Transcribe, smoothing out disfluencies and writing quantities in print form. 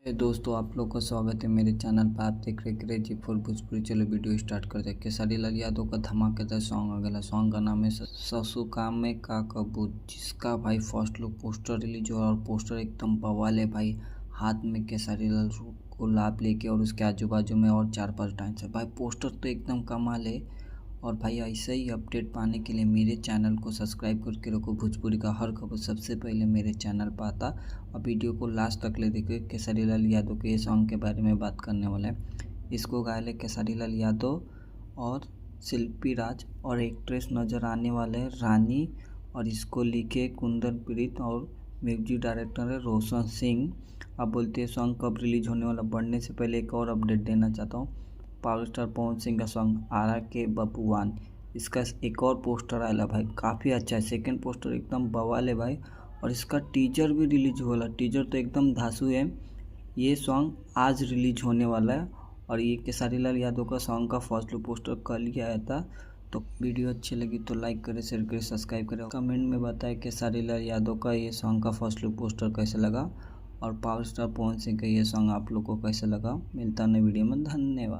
दोस्तों, आप लोग का स्वागत है मेरे चैनल पर। आप देख रहे क्रेजी फॉर भोजपुरी। चलो वीडियो स्टार्ट करते हैं। खेसारी लाल यादव का धमाकेदार सॉन्ग आ गया। सॉन्ग का नाम है ससुकामे का कबूत, जिसका भाई फर्स्ट लुक पोस्टर रिलीज हुआ और पोस्टर एकदम बवाल है भाई। हाथ में खेसारी लाल को लाभ लेके और उसके आजू बाजू में और 4-5 डांसर। भाई पोस्टर तो एकदम कमाल है। और भाई ऐसे ही अपडेट पाने के लिए मेरे चैनल को सब्सक्राइब करके रखो। भोजपुरी का हर खबर सबसे पहले मेरे चैनल पर आता। और वीडियो को लास्ट तक ले देखिए। खेसारी लाल यादव के ये सॉन्ग के बारे में बात करने वाला है। इसको गाए ले खेसारी लाल यादव और शिल्पी राज, और एक्ट्रेस नज़र आने वाले हैं रानी। और इसको लिखे कुंदन प्रीत और म्यूजिक डायरेक्टर है रोशन सिंह। अब बोलते हैं सॉन्ग कब रिलीज होने वाला। बढ़ने से पहले एक और अपडेट देना चाहता हूँ। पावर स्टार पवन सिंह का सॉन्ग आरा के बबुआन, इसका एक और पोस्टर आया भाई, काफ़ी अच्छा है। सेकंड पोस्टर एकदम बवाल है भाई। और इसका टीजर भी रिलीज हुआ। टीजर तो एकदम धांसू है। ये सॉन्ग आज रिलीज होने वाला है। और ये खेसारी लाल यादव का सॉन्ग का फर्स्ट लुक पोस्टर कल ही आया था। तो वीडियो अच्छी लगी तो लाइक करें, शेयर करें, सब्सक्राइब करें। कमेंट में बताएं खेसारी लाल यादव का ये सॉन्ग का फर्स्ट लुक पोस्टर कैसे लगा। और पावर स्टार पवन सिंह का ये सॉन्ग आप लोग को कैसे लगा। मिलता है नई वीडियो में। धन्यवाद।